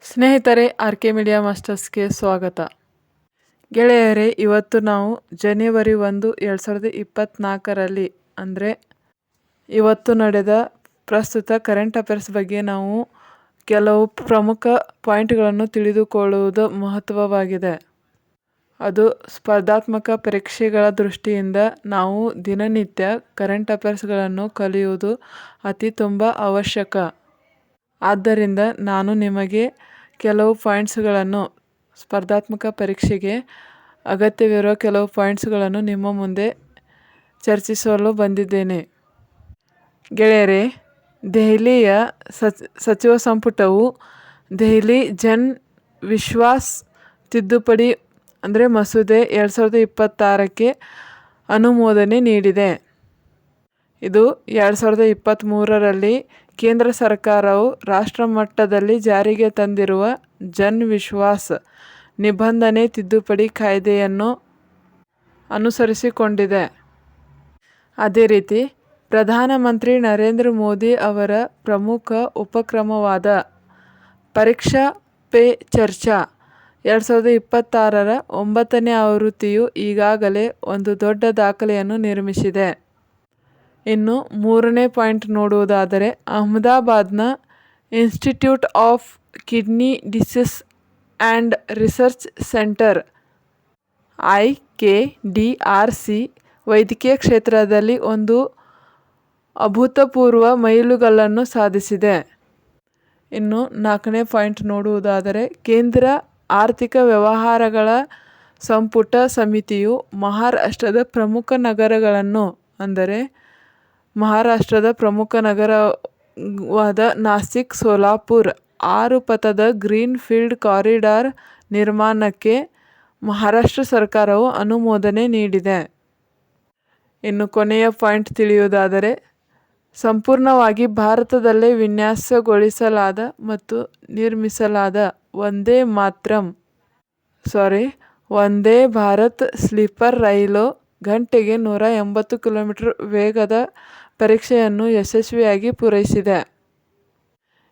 ಸ್ನೇಹಿತರೆ, R K media ಮಾಸ್ಟರ್ಸ್ಗೆ ಸ್ವಾಗತ. ಗೆಳೆಯರೇ, ಇವತ್ತು ನಾವು ಜನವರಿ 1, 2024ರಲ್ಲಿ ಅಂದರೆ ಇವತ್ತು ನಡೆದ ಪ್ರಸ್ತುತ ಕರೆಂಟ್ ಅಫೇರ್ಸ್ ಬಗ್ಗೆ ನಾವು ಕೆಲವು ಪ್ರಮುಖ ಪಾಯಿಂಟ್ಗಳನ್ನು ತಿಳಿದುಕೊಳ್ಳುವುದು ಮಹತ್ವವಾಗಿದೆ. ಅದು ಸ್ಪರ್ಧಾತ್ಮಕ ಪರೀಕ್ಷೆಗಳ ದೃಷ್ಟಿಯಿಂದ ನಾವು ದಿನನಿತ್ಯ ಕರೆಂಟ್ ಅಫೇರ್ಸ್ಗಳನ್ನು ಕಲಿಯುವುದು ತುಂಬ ಅವಶ್ಯಕ. ಆದ್ದರಿಂದ ನಾನು ನಿಮಗೆ ಕೆಲವು ಪಾಯಿಂಟ್ಸ್ಗಳನ್ನು ಸ್ಪರ್ಧಾತ್ಮಕ ಪರೀಕ್ಷೆಗೆ ಅಗತ್ಯವಿರುವ ಕೆಲವು ಪಾಯಿಂಟ್ಸ್ಗಳನ್ನು ನಿಮ್ಮ ಮುಂದೆ ಚರ್ಚಿಸಲು ಬಂದಿದ್ದೇನೆ. ಗೆಳೆಯರೇ, ದೆಹಲಿಯ ಸಚಿವ ಸಂಪುಟವು ದೆಹಲಿ ಜನ್ ವಿಶ್ವಾಸ್ ತಿದ್ದುಪಡಿ ಮಸೂದೆ 2026ಕ್ಕೆ ಅನುಮೋದನೆ ನೀಡಿದೆ. ಇದು 2023ರಲ್ಲಿ ಕೇಂದ್ರ ಸರ್ಕಾರವು ರಾಷ್ಟ್ರ ಮಟ್ಟದಲ್ಲಿ ಜಾರಿಗೆ ತಂದಿರುವ ಜನ್ ವಿಶ್ವಾಸ್ ನಿಬಂಧನೆ ತಿದ್ದುಪಡಿ ಕಾಯ್ದೆಯನ್ನು ಅನುಸರಿಸಿಕೊಂಡಿದೆ. ಅದೇ ರೀತಿ ಪ್ರಧಾನಮಂತ್ರಿ ನರೇಂದ್ರ ಮೋದಿ ಅವರ ಪ್ರಮುಖ ಉಪಕ್ರಮವಾದ ಪರೀಕ್ಷಾ ಪೇ ಚರ್ಚಾ 2026ರ 9ನೇ ಆವೃತ್ತಿಯು ಈಗಾಗಲೇ ಒಂದು ದೊಡ್ಡ ದಾಖಲೆಯನ್ನು ನಿರ್ಮಿಸಿದೆ. ಇನ್ನು 3ನೇ ಪಾಯಿಂಟ್ ನೋಡುವುದಾದರೆ, ಅಹಮದಾಬಾದ್ನ institute of kidney disease and research centre IKDRC ವೈದ್ಯಕೀಯ ಕ್ಷೇತ್ರದಲ್ಲಿ ಒಂದು ಅಭೂತಪೂರ್ವ ಮೈಲುಗಲ್ಲನ್ನು ಸಾಧಿಸಿದೆ. ಇನ್ನು 4ನೇ ಪಾಯಿಂಟ್ ನೋಡುವುದಾದರೆ, ಕೇಂದ್ರ ಆರ್ಥಿಕ ವ್ಯವಹಾರಗಳ ಸಂಪುಟ ಸಮಿತಿಯು ಮಹಾರಾಷ್ಟ್ರದ ಪ್ರಮುಖ ನಗರಗಳನ್ನು ಮಹಾರಾಷ್ಟ್ರದ ಪ್ರಮುಖ ನಗರವಾದ ನಾಸಿಕ್, ಸೋಲಾಪುರ್ 6 ಪಥದ ಗ್ರೀನ್ ಫೀಲ್ಡ್ ಕಾರಿಡಾರ್ ನಿರ್ಮಾಣಕ್ಕೆ ಮಹಾರಾಷ್ಟ್ರ ಸರ್ಕಾರವು ಅನುಮೋದನೆ ನೀಡಿದೆ. ಇನ್ನು ಕೊನೆಯ ಪಾಯಿಂಟ್ ತಿಳಿಯುವುದಾದರೆ, ಸಂಪೂರ್ಣವಾಗಿ ಭಾರತದಲ್ಲೇ ವಿನ್ಯಾಸಗೊಳಿಸಲಾದ ಮತ್ತು ನಿರ್ಮಿಸಲಾದ ವಂದೇ ಭಾರತ್ ಸ್ಲೀಪರ್ ರೈಲು ಗಂಟೆಗೆ 180 ಕಿಲೋಮೀಟರ್ ವೇಗದ ಪರೀಕ್ಷೆಯನ್ನು ಯಶಸ್ವಿಯಾಗಿ ಪೂರೈಸಿದೆ.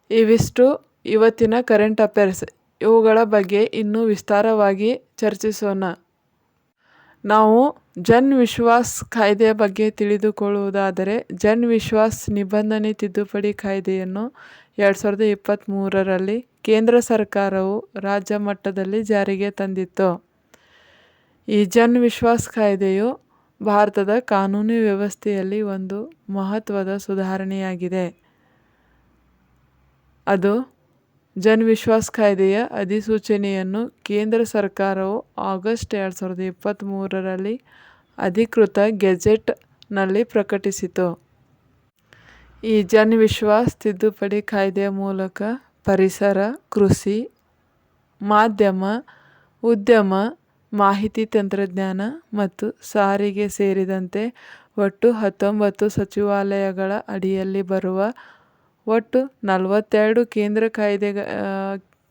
ಇವಿಷ್ಟು ಇವತ್ತಿನ ಕರೆಂಟ್ ಅಫೇರ್ಸ್. ಇವುಗಳ ಬಗ್ಗೆ ಇನ್ನೂ ವಿಸ್ತಾರವಾಗಿ ಚರ್ಚಿಸೋಣ. ನಾವು ಜನ್ ವಿಶ್ವಾಸ್ ಕಾಯ್ದೆಯ ಬಗ್ಗೆ ತಿಳಿದುಕೊಳ್ಳುವುದಾದರೆ, ಜನ್ ವಿಶ್ವಾಸ್ ನಿಬಂಧನೆ ತಿದ್ದುಪಡಿ ಕಾಯ್ದೆಯನ್ನು 2023ರಲ್ಲಿ ಕೇಂದ್ರ ಸರ್ಕಾರವು ರಾಜ್ಯ ಮಟ್ಟದಲ್ಲಿ ಜಾರಿಗೆ ತಂದಿತ್ತು. ಈ ಜನ್ ವಿಶ್ವಾಸ್ ಕಾಯ್ದೆಯು ಭಾರತದ ಕಾನೂನು ವ್ಯವಸ್ಥೆಯಲ್ಲಿ ಒಂದು ಮಹತ್ವದ ಸುಧಾರಣೆಯಾಗಿದೆ. ಅದು ಜನ್ ವಿಶ್ವಾಸ್ ಕಾಯ್ದೆಯ ಅಧಿಸೂಚನೆಯನ್ನು ಕೇಂದ್ರ ಸರ್ಕಾರವು ಆಗಸ್ಟ್ 2023ರಲ್ಲಿ ಅಧಿಕೃತ ಗೆಜೆಟ್ನಲ್ಲಿ ಪ್ರಕಟಿಸಿತು. ಈ ಜನ್ ವಿಶ್ವಾಸ್ ತಿದ್ದುಪಡಿ ಕಾಯ್ದೆಯ ಮೂಲಕ ಪರಿಸರ, ಕೃಷಿ, ಮಾಧ್ಯಮ, ಉದ್ಯಮ, ಮಾಹಿತಿ ತಂತ್ರಜ್ಞಾನ ಮತ್ತು ಸಾರಿಗೆ ಸೇರಿದಂತೆ ಒಟ್ಟು 19 ಸಚಿವಾಲಯಗಳ ಅಡಿಯಲ್ಲಿ ಬರುವ ಒಟ್ಟು 42 ಕೇಂದ್ರ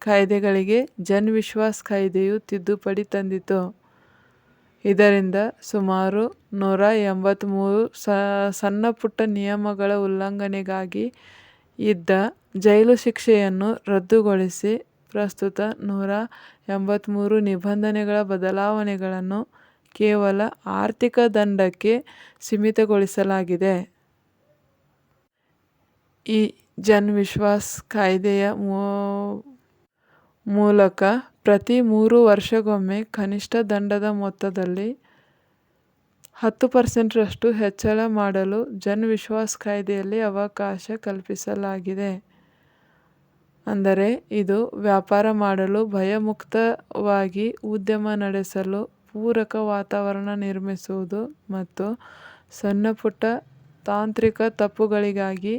ಕಾಯ್ದೆಗಳಿಗೆ ಜನ್ ವಿಶ್ವಾಸ್ ಕಾಯ್ದೆಯು ತಿದ್ದುಪಡಿ ತಂದಿತು. ಇದರಿಂದ ಸುಮಾರು 183 ಸಣ್ಣಪುಟ್ಟ ನಿಯಮಗಳ ಉಲ್ಲಂಘನೆಗಾಗಿ ಇದ್ದ ಜೈಲು ಶಿಕ್ಷೆಯನ್ನು ರದ್ದುಗೊಳಿಸಿ ಪ್ರಸ್ತುತ 183 ನಿಬಂಧನೆಗಳ ಬದಲಾವಣೆಗಳನ್ನು ಕೇವಲ ಆರ್ಥಿಕ ದಂಡಕ್ಕೆ ಸೀಮಿತಗೊಳಿಸಲಾಗಿದೆ. ಈ ಜನ್ ವಿಶ್ವಾಸ್ ಕಾಯ್ದೆಯ ಮೂಲಕ ಪ್ರತಿ 3 ವರ್ಷಗೊಮ್ಮೆ ಕನಿಷ್ಠ ದಂಡದ ಮೊತ್ತದಲ್ಲಿ 10% ಹೆಚ್ಚಳ ಮಾಡಲು ಜನ್ ವಿಶ್ವಾಸ್ ಕಾಯ್ದೆಯಲ್ಲಿ ಅವಕಾಶ ಕಲ್ಪಿಸಲಾಗಿದೆ. ಅಂದರೆ ಇದು ವ್ಯಾಪಾರ ಮಾಡಲು, ಭಯಮುಕ್ತವಾಗಿ ಉದ್ಯಮ ನಡೆಸಲು ಪೂರಕ ವಾತಾವರಣ ನಿರ್ಮಿಸುವುದು ಮತ್ತು ಸಣ್ಣಪುಟ್ಟ ತಾಂತ್ರಿಕ ತಪ್ಪುಗಳಿಗಾಗಿ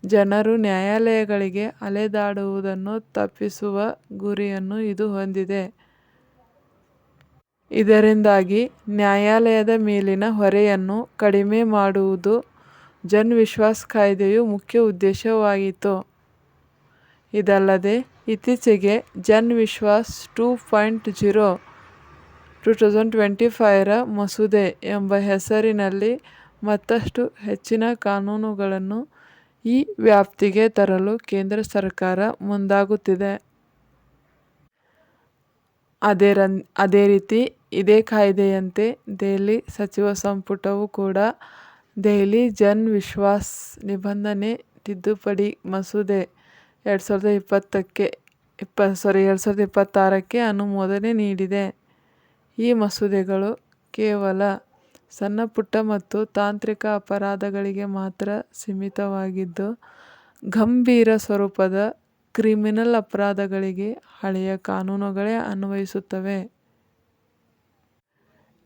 ಜನರು ನ್ಯಾಯಾಲಯಗಳಿಗೆ ಅಲೆದಾಡುವುದನ್ನು ತಪ್ಪಿಸುವ ಗುರಿಯನ್ನು ಇದು ಹೊಂದಿದೆ. ಇದರಿಂದಾಗಿ ನ್ಯಾಯಾಲಯದ ಮೇಲಿನ ಹೊರೆಯನ್ನು ಕಡಿಮೆ ಮಾಡುವುದು ಜನ್ ವಿಶ್ವಾಸ್ ಕಾಯ್ದೆಯ ಮುಖ್ಯ ಉದ್ದೇಶವಾಗಿತ್ತು. ಇದಲ್ಲದೆ ಇತ್ತೀಚೆಗೆ ಜನ್ ವಿಶ್ವಾಸ್ 2.0 2025ರ ಮಸೂದೆ ಎಂಬ ಹೆಸರಿನಲ್ಲಿ ಮತ್ತಷ್ಟು ಹೆಚ್ಚಿನ ಕಾನೂನುಗಳನ್ನು ಈ ವ್ಯಾಪ್ತಿಗೆ ತರಲು ಕೇಂದ್ರ ಸರ್ಕಾರ ಮುಂದಾಗುತ್ತಿದೆ. ಅದೇ ರೀತಿ ಇದೇ ಕಾಯ್ದೆಯಂತೆ ದೆಹಲಿ ಸಚಿವ ಸಂಪುಟವು ಕೂಡ ದೆಹಲಿ ಜನ್ ವಿಶ್ವಾಸ್ ನಿಬಂಧನೆ ತಿದ್ದುಪಡಿ ಮಸೂದೆ 2026ಕ್ಕೆ ಅನುಮೋದನೆ ನೀಡಿದೆ. ಈ ಮಸೂದೆಗಳು ಕೇವಲ ಸಣ್ಣಪುಟ್ಟ ಮತ್ತು ತಾಂತ್ರಿಕ ಅಪರಾಧಗಳಿಗೆ ಮಾತ್ರ ಸೀಮಿತವಾಗಿದ್ದು, ಗಂಭೀರ ಸ್ವರೂಪದ ಕ್ರಿಮಿನಲ್ ಅಪರಾಧಗಳಿಗೆ ಹಳೆಯ ಕಾನೂನುಗಳೇ ಅನ್ವಯಿಸುತ್ತವೆ.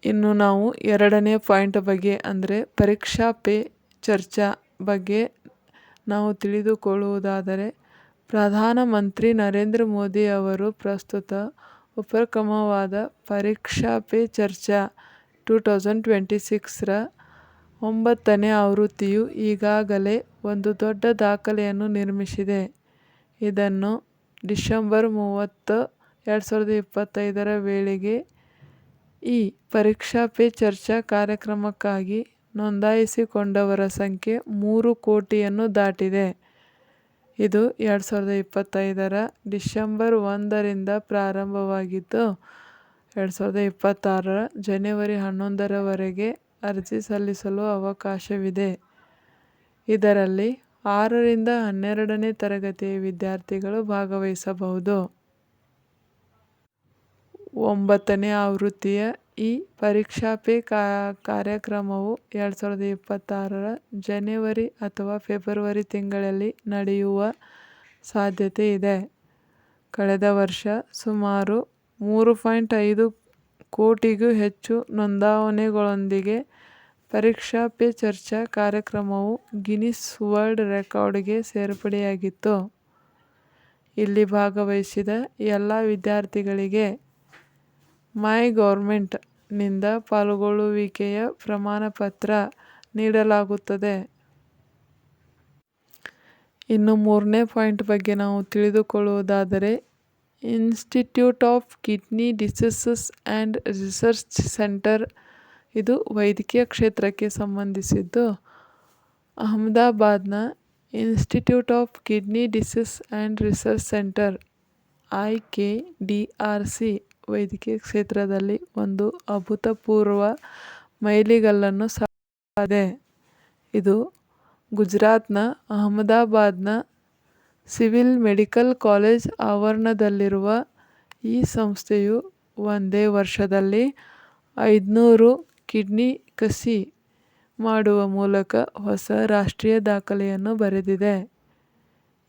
ಇನ್ನು ನಾವು ಎರಡನೇ ಪಾಯಿಂಟ್ ಬಗ್ಗೆ ಅಂದರೆ ಪರೀಕ್ಷಾ ಪೇ ಚರ್ಚಾ ಬಗ್ಗೆ ನಾವು ತಿಳಿದುಕೊಳ್ಳುವುದಾದರೆ, ಪ್ರಧಾನಮಂತ್ರಿ ನರೇಂದ್ರ ಮೋದಿ ಅವರು ಪ್ರಸ್ತುತ ಉಪಕ್ರಮವಾದ ಪರೀಕ್ಷಾ ಪೇ ಚರ್ಚಾ 2026ರ 9ನೇ ಆವೃತ್ತಿಯು ಈಗಾಗಲೇ ಒಂದು ದೊಡ್ಡ ದಾಖಲೆಯನ್ನು ನಿರ್ಮಿಸಿದೆ. ಇದನ್ನು ಡಿಸೆಂಬರ್ 30, 2025ರ ವೇಳೆಗೆ ಈ ಪರೀಕ್ಷಾ ಪೇ ಚರ್ಚಾ ಕಾರ್ಯಕ್ರಮಕ್ಕಾಗಿ ನೋಂದಾಯಿಸಿಕೊಂಡವರ ಸಂಖ್ಯೆ 3 ಕೋಟಿಯನ್ನು ದಾಟಿದೆ. ಇದು 2025ರ ಡಿಸೆಂಬರ್ 1ರಿಂದ ಪ್ರಾರಂಭವಾಗಿದ್ದು, 2026ರ ಜನವರಿ 11ರವರೆಗೆ ಅರ್ಜಿ ಸಲ್ಲಿಸಲು ಅವಕಾಶವಿದೆ. ಇದರಲ್ಲಿ 6ರಿಂದ 12ನೇ ತರಗತಿಯ ವಿದ್ಯಾರ್ಥಿಗಳು ಭಾಗವಹಿಸಬಹುದು. 9ನೇ ಆವೃತ್ತಿಯ ಈ ಪರೀಕ್ಷಾ ಪೇ ಕಾರ್ಯಕ್ರಮವು 2026ರ ಜನವರಿ ಅಥವಾ ಫೆಬ್ರವರಿ ತಿಂಗಳಲ್ಲಿ ನಡೆಯುವ ಸಾಧ್ಯತೆ ಇದೆ. ಕಳೆದ ವರ್ಷ ಸುಮಾರು 3.5 ಕೋಟಿಗೂ ಹೆಚ್ಚು ನೋಂದಣಿಗಳೊಂದಿಗೆ ಪರೀಕ್ಷಾ ಪೇ ಚರ್ಚಾ ಕಾರ್ಯಕ್ರಮವು ಗಿನ್ನಿಸ್ ವರ್ಲ್ಡ್ ರೆಕಾರ್ಡ್ಗೆ ಸೇರ್ಪಡೆಯಾಗಿತ್ತು. ಇಲ್ಲಿ ಭಾಗವಹಿಸಿದ ಎಲ್ಲ ವಿದ್ಯಾರ್ಥಿಗಳಿಗೆ ಮೈ ಗೌರ್ಮೆಂಟ್ ನಿಂದ ಪಾಲ್ಗೊಳ್ಳುವಿಕೆಯ ಪ್ರಮಾಣಪತ್ರ ನೀಡಲಾಗುತ್ತದೆ. ಇನ್ನು 3ನೇ ಪಾಯಿಂಟ್ ಬಗ್ಗೆ ನಾವು ತಿಳಿದುಕೊಳ್ಳುವುದಾದರೆ, institute of kidney diseases and research centre ಇದು ವೈದ್ಯಕೀಯ ಕ್ಷೇತ್ರಕ್ಕೆ ಸಂಬಂಧಿಸಿದ್ದು, ಅಹಮದಾಬಾದ್ನ institute of kidney disease and research centre IKDRC ವೈದ್ಯಕೀಯ ಕ್ಷೇತ್ರದಲ್ಲಿ ಒಂದು ಅಭೂತಪೂರ್ವ ಮೈಲಿಗಲ್ಲನ್ನು ಸಾಧಿಸಿದೆ. ಇದು ಗುಜರಾತ್ನ ಅಹಮದಾಬಾದ್ನ ಸಿವಿಲ್ ಮೆಡಿಕಲ್ ಕಾಲೇಜ್ ಆವರಣದಲ್ಲಿರುವ ಈ ಸಂಸ್ಥೆಯು ಒಂದೇ ವರ್ಷದಲ್ಲಿ 500 ಕಿಡ್ನಿ ಕಸಿ ಮಾಡುವ ಮೂಲಕ ಹೊಸ ರಾಷ್ಟ್ರೀಯ ದಾಖಲೆಯನ್ನು ಬರೆದಿದೆ.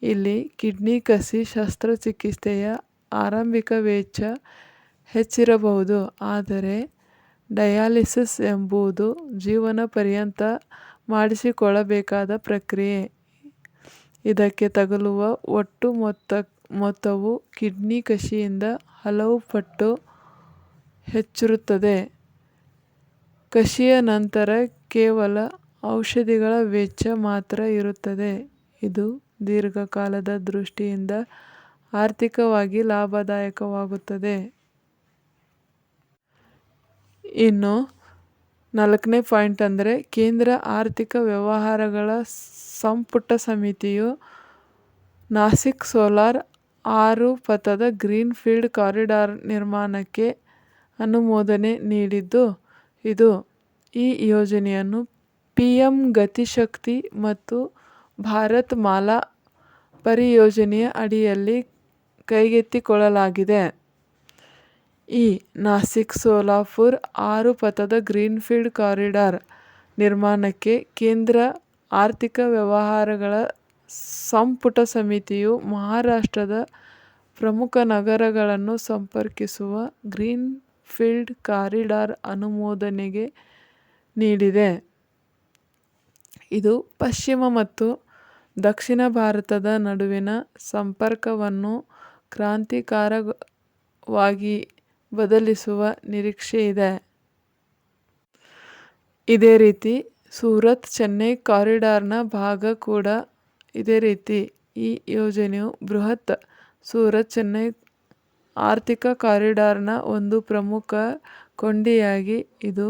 ಇಲ್ಲಿ ಕಿಡ್ನಿ ಕಸಿ ಶಸ್ತ್ರಚಿಕಿತ್ಸೆಯ ಆರಂಭಿಕ ವೆಚ್ಚ ಹೆಚ್ಚಿರಬಹುದು, ಆದರೆ ಡಯಾಲಿಸಿಸ್ ಎಂಬುದು ಜೀವನ ಪರ್ಯಂತ ಮಾಡಿಸಿಕೊಳ್ಳಬೇಕಾದ ಪ್ರಕ್ರಿಯೆ. ಇದಕ್ಕೆ ತಗಲುವ ಒಟ್ಟು ಮೊತ್ತವು ಕಿಡ್ನಿ ಕಸಿಯಿಂದ ಹಲವು ಪಟ್ಟು ಹೆಚ್ಚಿರುತ್ತದೆ. ಕಸಿಯ ನಂತರ ಕೇವಲ ಔಷಧಿಗಳ ವೆಚ್ಚ ಮಾತ್ರ ಇರುತ್ತದೆ. ಇದು ದೀರ್ಘಕಾಲದ ದೃಷ್ಟಿಯಿಂದ ಆರ್ಥಿಕವಾಗಿ ಲಾಭದಾಯಕವಾಗುತ್ತದೆ. ಇನ್ನು 4ನೇ ಪಾಯಿಂಟ್ ಅಂದರೆ ಕೇಂದ್ರ ಆರ್ಥಿಕ ವ್ಯವಹಾರಗಳ ಸಂಪುಟ ಸಮಿತಿಯು ನಾಸಿಕ್ ಸೋಲಾರ್ 6 ಪಥದ ಗ್ರೀನ್ ಫೀಲ್ಡ್ ಕಾರಿಡಾರ್ ನಿರ್ಮಾಣಕ್ಕೆ ಅನುಮೋದನೆ ನೀಡಿದ್ದು, ಇದು ಈ ಯೋಜನೆಯನ್ನು PM ಗತಿಶಕ್ತಿ ಮತ್ತು ಭಾರತ್ ಮಾಲಾ ಪರಿಯೋಜನೆಯ ಅಡಿಯಲ್ಲಿ ಕೈಗೆತ್ತಿಕೊಳ್ಳಲಾಗಿದೆ. ಈ ನಾಸಿಕ್ ಸೋಲಾಪುರ್ 6 ಪಥದ ಗ್ರೀನ್ ಫೀಲ್ಡ್ ಕಾರಿಡಾರ್ ನಿರ್ಮಾಣಕ್ಕೆ ಕೇಂದ್ರ ಆರ್ಥಿಕ ವ್ಯವಹಾರಗಳ ಸಂಪುಟ ಸಮಿತಿಯು ಮಹಾರಾಷ್ಟ್ರದ ಪ್ರಮುಖ ನಗರಗಳನ್ನು ಸಂಪರ್ಕಿಸುವ ಗ್ರೀನ್ ಫೀಲ್ಡ್ ಕಾರಿಡಾರ್ ಅನುಮೋದನೆಗೆ ನೀಡಿದೆ. ಇದು ಪಶ್ಚಿಮ ಮತ್ತು ದಕ್ಷಿಣ ಭಾರತದ ನಡುವಿನ ಸಂಪರ್ಕವನ್ನು ಕ್ರಾಂತಿಕಾರಕವಾಗಿ ಬದಲಿಸುವ ನಿರೀಕ್ಷೆಯಿದೆ. ಇದೇ ರೀತಿ ಸೂರತ್-ಚೆನ್ನೈ ಕಾರಿಡಾರ್ನ ಭಾಗ ಕೂಡ. ಇದೇ ರೀತಿ ಈ ಯೋಜನೆಯು ಬೃಹತ್ ಸೂರತ್-ಚೆನ್ನೈ ಆರ್ಥಿಕ ಕಾರಿಡಾರ್ನ ಒಂದು ಪ್ರಮುಖ ಕೊಂಡಿಯಾಗಿ, ಇದು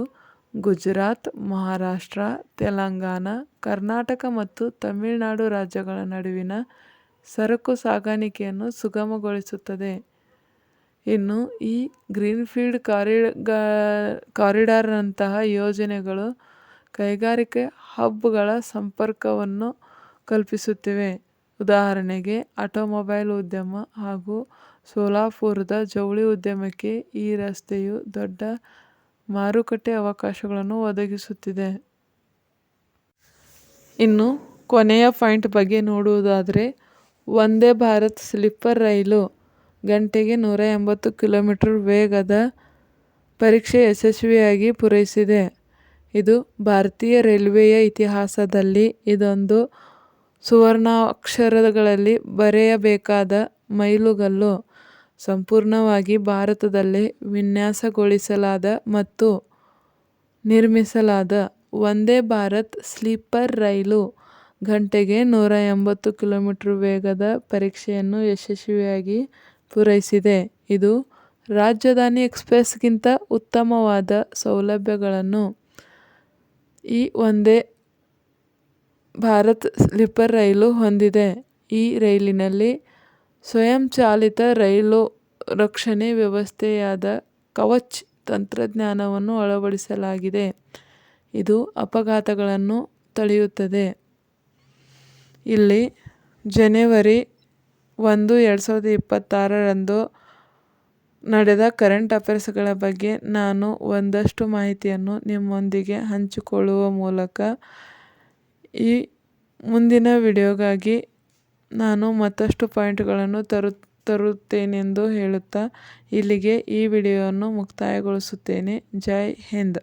ಗುಜರಾತ್, ಮಹಾರಾಷ್ಟ್ರ, ತೆಲಂಗಾಣ, ಕರ್ನಾಟಕ ಮತ್ತು ತಮಿಳುನಾಡು ರಾಜ್ಯಗಳ ನಡುವಿನ ಸರಕು ಸಾಗಾಣಿಕೆಯನ್ನು ಸುಗಮಗೊಳಿಸುತ್ತದೆ. ಇನ್ನು ಈ ಗ್ರೀನ್ಫೀಲ್ಡ್ ಕಾರಿಡಾರ್ನಂತಹ ಯೋಜನೆಗಳು ಕೈಗಾರಿಕೆ ಹಬ್ಗಳ ಸಂಪರ್ಕವನ್ನು ಕಲ್ಪಿಸುತ್ತಿವೆ. ಉದಾಹರಣೆಗೆ ಆಟೋಮೊಬೈಲ್ ಉದ್ಯಮ ಹಾಗೂ ಸೋಲಾಪುರದ ಜವಳಿ ಉದ್ಯಮಕ್ಕೆ ಈ ರಸ್ತೆಯು ದೊಡ್ಡ ಮಾರುಕಟ್ಟೆ ಅವಕಾಶಗಳನ್ನು ಒದಗಿಸುತ್ತಿದೆ. ಇನ್ನು ಕೊನೆಯ ಪಾಯಿಂಟ್ ಬಗ್ಗೆ ನೋಡುವುದಾದರೆ, ವಂದೇ ಭಾರತ್ ಸ್ಲೀಪರ್ ರೈಲು ಗಂಟೆಗೆ 180 ಕಿಲೋಮೀಟರ್ ವೇಗದ ಪರೀಕ್ಷೆ ಯಶಸ್ವಿಯಾಗಿ ಪೂರೈಸಿದೆ. ಇದು ಭಾರತೀಯ ರೈಲ್ವೆಯ ಇತಿಹಾಸದಲ್ಲಿ ಇದೊಂದು ಸುವರ್ಣಾಕ್ಷರಗಳಲ್ಲಿ ಬರೆಯಬೇಕಾದ ಮೈಲುಗಲ್ಲು. ಸಂಪೂರ್ಣವಾಗಿ ಭಾರತದಲ್ಲೇ ವಿನ್ಯಾಸಗೊಳಿಸಲಾದ ಮತ್ತು ನಿರ್ಮಿಸಲಾದ ವಂದೇ ಭಾರತ್ ಸ್ಲೀಪರ್ ರೈಲು ಗಂಟೆಗೆ 180 ಕಿಲೋಮೀಟರ್ ವೇಗದ ಪರೀಕ್ಷೆಯನ್ನು ಯಶಸ್ವಿಯಾಗಿ ಪೂರೈಸಿದೆ. ಇದು ರಾಜಧಾನಿ ಎಕ್ಸ್ಪ್ರೆಸ್ಗಿಂತ ಉತ್ತಮವಾದ ಸೌಲಭ್ಯಗಳನ್ನು ಈ ವಂದೇ ಭಾರತ್ ಸ್ಲೀಪರ್ ರೈಲು ಹೊಂದಿದೆ. ಈ ರೈಲಿನಲ್ಲಿ ಸ್ವಯಂಚಾಲಿತ ರೈಲು ರಕ್ಷಣೆ ವ್ಯವಸ್ಥೆಯಾದ ಕವಚ್ ತಂತ್ರಜ್ಞಾನವನ್ನು ಅಳವಡಿಸಲಾಗಿದೆ. ಇದು ಅಪಘಾತಗಳನ್ನು ತಡೆಯುತ್ತದೆ. ಇಲ್ಲಿ ಜನವರಿ 1, 2026ರಂದು ನಡೆದ ಕರೆಂಟ್ ಅಫೇರ್ಸ್ಗಳ ಬಗ್ಗೆ ನಾನು ಒಂದಷ್ಟು ಮಾಹಿತಿಯನ್ನು ನಿಮ್ಮೊಂದಿಗೆ ಹಂಚಿಕೊಳ್ಳುವ ಮೂಲಕ ಈ ಮುಂದಿನ ವಿಡಿಯೋಗಾಗಿ ನಾನು ಮತ್ತಷ್ಟು ಪಾಯಿಂಟ್ಗಳನ್ನು ತರುತ್ತೇನೆಂದು ಹೇಳುತ್ತಾ ಇಲ್ಲಿಗೆ ಈ ವಿಡಿಯೋವನ್ನು ಮುಕ್ತಾಯಗೊಳಿಸುತ್ತೇನೆ. ಜೈ ಹಿಂದ್.